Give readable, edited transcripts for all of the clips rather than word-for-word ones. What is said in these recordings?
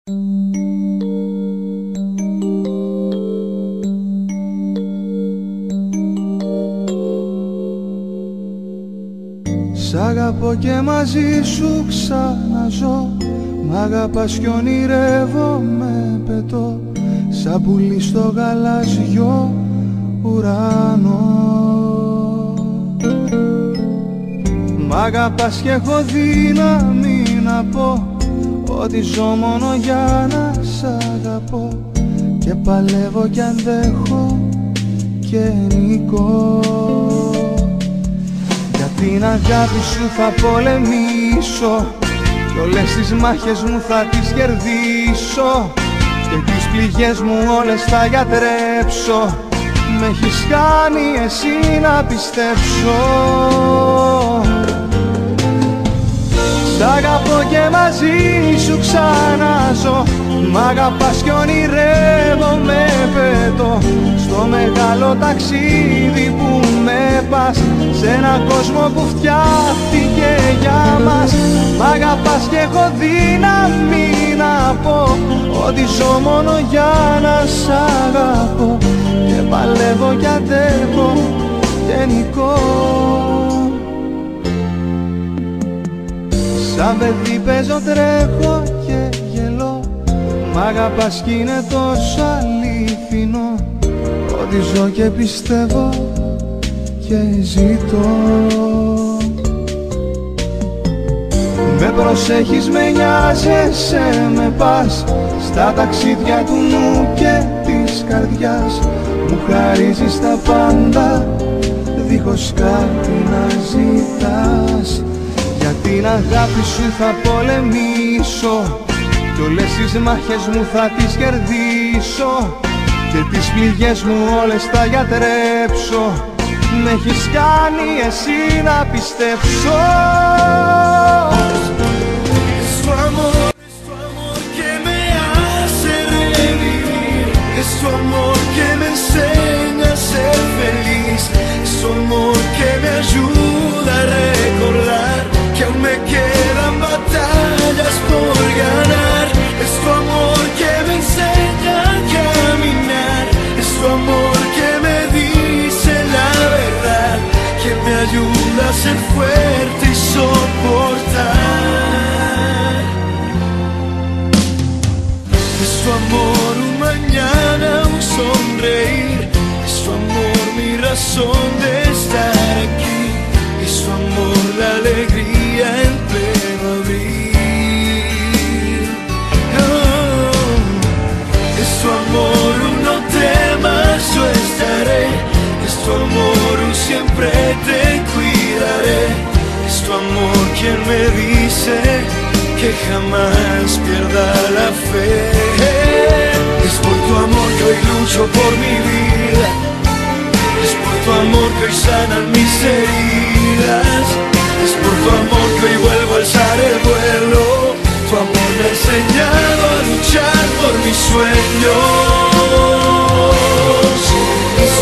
Σ' αγαπώ και μαζί σου ξαναζώ. Μ' αγαπάς κι ονειρεύομαι, πετώ σαν πουλί στο γαλάζιο ουρανό. Μ' αγαπάς κι έχω δύναμη να πω ότι ζω μόνο για να σ' αγαπώ. Και παλεύω κι αντέχω και νικώ. Για την αγάπη σου θα πολεμήσω κι όλες τις μάχες μου θα τις κερδίσω. Και τις πληγές μου όλες θα γιατρέψω. Μ' έχεις κάνει εσύ να πιστέψω. Σ' αγαπώ και μαζί σου ξαναζώ. Μ' αγαπάς κι ονειρεύομαι, πετώ στο μεγάλο ταξίδι που με πας, σε έναν κόσμο που φτιάχτηκε για μας. Μ' αγαπάς κι έχω δύναμη να πω ότι ζω μόνο για να σ' αγαπώ. Και παλεύω κι αντέχω και νικώ. Σαν παιδί παίζω, τρέχω και γελώ. Μ' αγαπάς κι είναι τόσο αληθινό ότι ζω και πιστεύω και ζητώ. Με προσέχεις, με νοιάζεσαι, με πας στα ταξίδια του νου και της καρδιάς. Μου χαρίζεις τα πάντα δίχως κάτι να ζητάς. Για την αγάπη σου θα πολεμήσω κι όλες τις μάχες μου θα τις κερδίσω. Και τις πληγές μου όλες θα γιατρέψω. Μ' έχεις κάνει εσύ να πιστέψω. Es tu amor que me hace revivir. Es tu amor que me enseña a ser feliz. Es tu amor que me ayuda a recordar que aún me quedan batallas por ganar. Es tu amor que me enseña a caminar. Es tu amor que me dice la verdad, que me ayuda a ser fuerte y soportar. Es tu amor un mañana, un sonreír. Es tu amor mi razón de estar aquí. Es tu amor la alegría en pleno abril. Oh, es tu amor un no temas, yo estaré. Es tu amor un siempre te cuidaré. Es tu amor quien me dice que jamás pierda la fe. Es por tu amor que hoy lucho por mi vida. Es por tu amor que hoy sanan mis heridas. Es por tu amor que hoy vuelvo a alzar el vuelo. Tu amor me ha enseñado a luchar por mis sueños. Es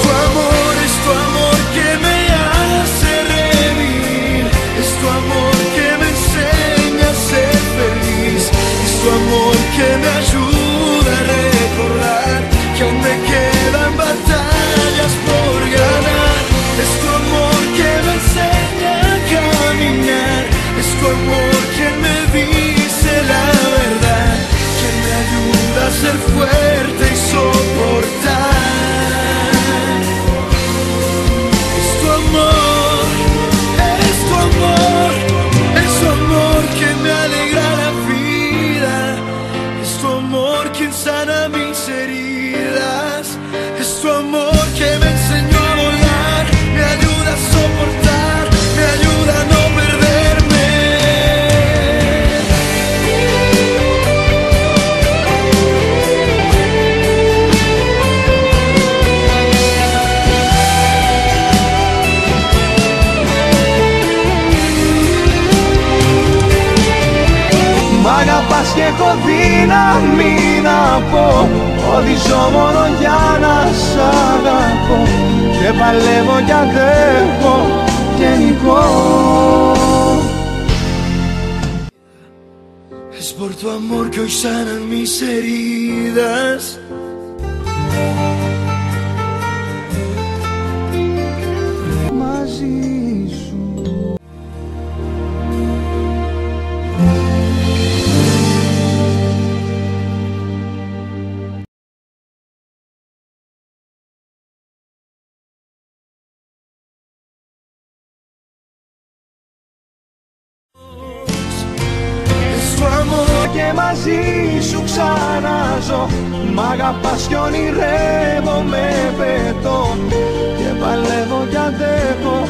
tu amor que me hace revivir. Es tu amor que me enseña a ser feliz. Es tu amor que me ayuda a recordar que aún me quedan batallas por ganar. Es tu amor que me enseña a caminar. Es tu amor quien me dice la verdad, que me ayuda a ser fuerte y soportar. Es tu amor, es tu amor, es tu amor que me alegra la vida. Es tu amor quien sana mis heridas. Es tu amor que me enseñó a volar, me ayuda a soportar, me ayuda a no perderme. Μ' αγαπάς κι έχω δύναμη να πω ότι ζω μόνο για να σ' αγαπώ. Και παλεύω κι αντέχω και νικώ. Es por tu amor que hoy sanan mis heridas. Μαζί σου. Και μαζί σου ξαναζώ. Μ' αγαπάς κι ονειρεύομαι πετώ. Και παλεύω κι αντέχω